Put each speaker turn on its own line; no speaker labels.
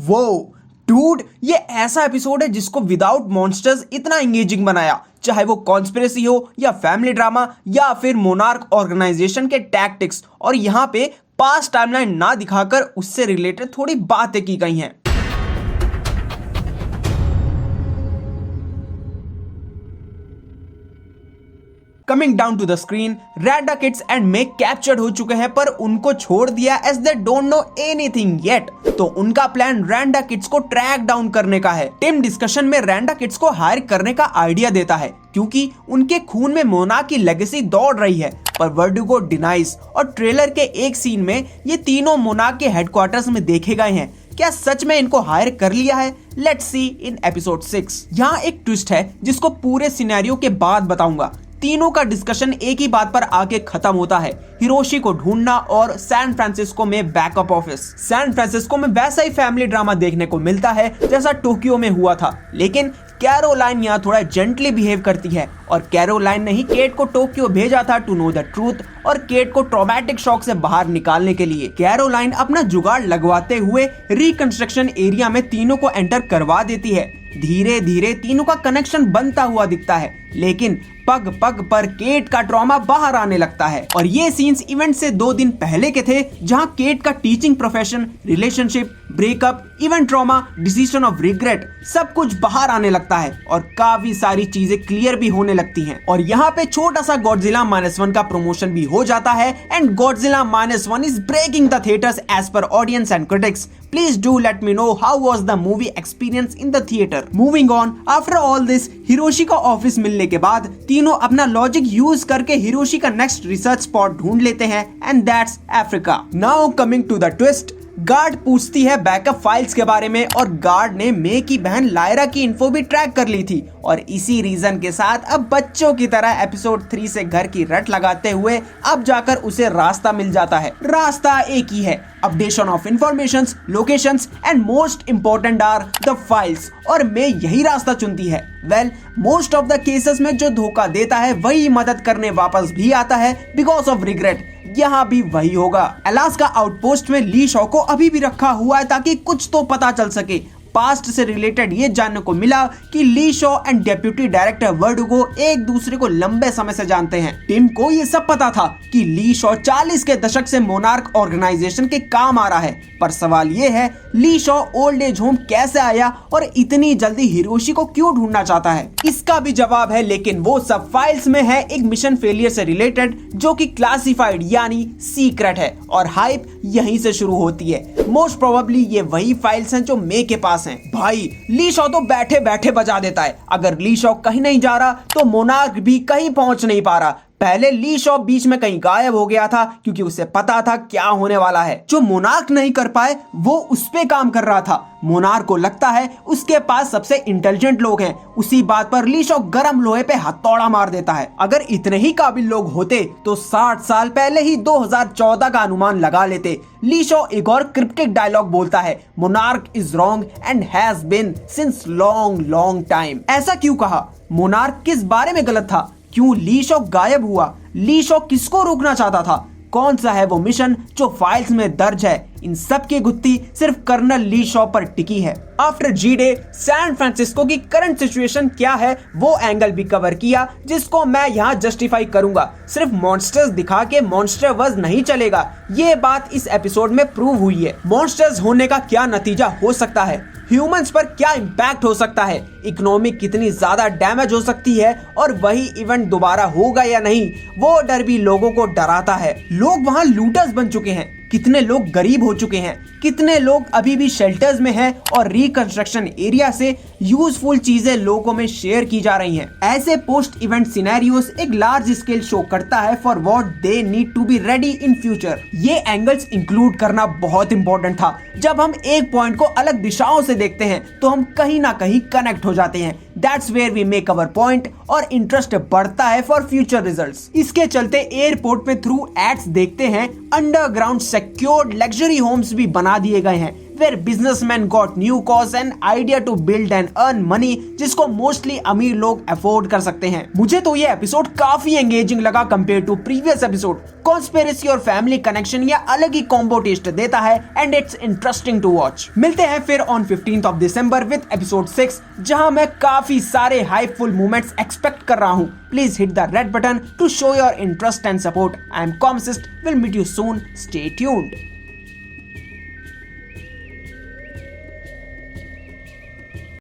वो डूड, ये ऐसा एपिसोड है जिसको विदाउट मॉन्स्टर्स इतना एंगेजिंग बनाया, चाहे वो कॉन्स्पिरेसी हो या फैमिली ड्रामा या फिर मोनार्क ऑर्गेनाइजेशन के टैक्टिक्स। और यहाँ पे पास्ट टाइमलाइन ना दिखाकर उससे रिलेटेड थोड़ी बातें की गई हैं। Coming down to the screen, Randa kids and Mac captured हो चुके हैं, पर उनको छोड़ दिया as they don't know anything yet. तो उनका प्लान रैंडा किड्स को ट्रैक डाउन करने का है। टिम डिस्कशन में रैंडा किड्स को हायर करने का आइडिया देता है क्योंकि उनके खून में मोना की लेगेसी दौड़ रही है, पर वर्डुगो डिनाइज। और ट्रेलर के एक सीन में ये तीनों मोना के हेडक्वार्टर्स में देखे गए हैं। क्या सच में इनको हायर कर लिया है? Let's see in episode 6। यहाँ एक ट्विस्ट है जिसको पूरे सिनेरियो के बाद बताऊंगा। तीनों का डिस्कशन एक ही बात पर आके खत्म होता है, हिरोशी को ढूंढना और सैन फ्रांसिस्को में बैकअप ऑफिस। सैन फ्रांसिस्को में वैसा ही फैमिली ड्रामा देखने को मिलता है जैसा टोक्यो में हुआ था, लेकिन कैरोलाइन यहाँ थोड़ा जेंटली बिहेव करती है। और कैरोलाइन ने ही केट को टोक्यो भेजा था टू नो द ट्रूथ और केट को ट्रॉमेटिक शॉक से बाहर निकालने के लिए। कैरोलाइन अपना जुगाड़ लगवाते हुए रिकंस्ट्रक्शन एरिया में तीनों को एंटर करवा देती है। धीरे धीरे तीनों का कनेक्शन बनता हुआ दिखता है, लेकिन पग पग पर केट का ट्रॉमा बाहर आने लगता है। और ये सीन्स इवेंट से 2 दिन पहले के थे, जहां केट का teaching profession, relationship, breakup, event trauma, decision of regret सब कुछ बाहर आने लगता है और काफी सारी चीजें क्लियर भी होने लगती हैं। और यहाँ पे छोटा सा गॉडजिला -1 का प्रमोशन भी हो जाता है and Godzilla -1 is breaking the theatres as पर audience and critics. Please do let me know how was the movie experience in the theater. Moving on, after all this, Hiroshi का office मिलने के बाद तीनों अपना लॉजिक यूज करके Hiroshi का next research spot ढूंढ लेते हैं and that's Africa. Now coming to the twist, guard पूछती है बैकअप फाइल्स के बारे में और गार्ड ने मे की बहन लायरा की इन्फो भी ट्रैक कर ली थी। और इसी रीजन के साथ अब बच्चों की तरह एपिसोड 3 से घर की रट लगाते हुए अब जाकर उसे रास्ता मिल जाता है। रास्ता एक ही है, updation of informations, locations and most important are the files. और मे यही रास्ता चुनती है। Well, most of the cases में जो धोखा देता है वही मदद करने वापस भी आता है बिकॉज ऑफ रिग्रेट। यहाँ भी वही होगा। अलास्का आउटपोस्ट में ली शॉ को अभी भी रखा हुआ है ताकि कुछ तो पता चल सके। पास्ट से रिलेटेड ये जानने को मिला कि ली शॉ एंड डेप्यूटी डायरेक्टर वर्डुगो एक दूसरे को लंबे समय से जानते हैं। टिम को ये सब पता था कि ली शॉ 40 के दशक से मोनार्क ऑर्गेनाइजेशन के काम आ रहा है, पर सवाल ये है ली शॉ ओल्ड एज होम कैसे आया और इतनी जल्दी हिरोशी को क्यों ढूंढना चाहता है? इसका भी जवाब है, लेकिन वो सब फाइल्स में है एक मिशन फेलियर से रिलेटेड जो कि क्लासिफाइड यानी सीक्रेट है और हाइप यहीं से शुरू होती है। मोस्ट प्रोबेबली ये वही फाइल्स हैं जो मे के पास हैं। भाई, ली शॉ तो बैठे बैठे बजा देता है। अगर ली शॉ कहीं नहीं जा रहा तो मोनार्क भी कहीं पहुंच नहीं पा रहा। पहले ली शॉ बीच में कहीं गायब हो गया था क्योंकि उसे पता था क्या होने वाला है। जो मोनार्क नहीं कर पाए वो उस पे काम कर रहा था। मोनार्क को लगता है उसके पास सबसे इंटेलिजेंट लोग हैं। उसी बात पर ली शॉ गरम लोहे पे हथौड़ा मार देता है। अगर इतने ही काबिल लोग होते तो 60 साल पहले ही 2014 का अनुमान लगा लेते। ली शॉ एक और क्रिप्टिक डायलॉग बोलता है, monarch is wrong and has been since long long time. ऐसा क्यों कहा? मोनार्क किस बारे में गलत था? क्यों ली शॉ गायब हुआ? ली शॉ किसको रोकना चाहता था? कौन सा है वो मिशन जो फाइल्स में दर्ज है? इन सब की गुत्थी सिर्फ कर्नल ली शॉ पर टिकी है। आफ्टर जी-डे, सैन फ्रांसिस्को की करंट सिचुएशन क्या है वो एंगल भी कवर किया, जिसको मैं यहाँ जस्टिफाई करूंगा। सिर्फ मॉन्स्टर्स दिखा के मॉन्स्टर वर्स नहीं चलेगा, ये बात इस एपिसोड में प्रूव हुई है। मॉन्स्टर्स होने का क्या नतीजा हो सकता है, ह्यूमंस पर क्या इम्पैक्ट हो सकता है, इकोनॉमी कितनी ज्यादा डैमेज हो सकती है और वही इवेंट दोबारा होगा या नहीं, वो डर भी लोगों को डराता है। लोग वहां लूटर्स बन चुके हैं, कितने लोग गरीब हो चुके हैं, कितने लोग अभी भी शेल्टर्स में हैं और रिकंस्ट्रक्शन एरिया से यूजफुल चीजें लोगों में शेयर की जा रही हैं। ऐसे पोस्ट इवेंट सिनेरियोस एक लार्ज स्केल शो करता है for what they need to be ready in future. ये एंगल्स इंक्लूड करना बहुत इंपॉर्टेंट था। जब हम एक पॉइंट को अलग दिशाओं से देखते हैं तो हम कहीं ना कहीं कनेक्ट हो जाते हैं। That's where we make our point और इंटरेस्ट बढ़ता है फॉर फ्यूचर रिजल्ट्स। इसके चलते एयरपोर्ट में थ्रू एड्स देखते हैं अंडरग्राउंड सिक्योर्ड लग्जरी होम्स भी बना दिए गए हैं where businessman got new cause and idea to build and earn money, जिसको मोस्टली अमीर लोग अफोर्ड कर सकते हैं। मुझे तो ये एपिसोड काफी एंगेजिंग लगा compare to previous episode. Conspiracy और फैमिली कनेक्शन या अलग ही कॉम्बो टेस्ट देता है and it's interesting to watch. मिलते हैं फिर on 15th of December with episode 6, जहां मैं काफी सारे हाइपफुल मोमेंट्स एक्सपेक्ट कर रहा हूं। Please hit the red button to show your interest and support. I am Comsist, will meet you soon, stay tuned.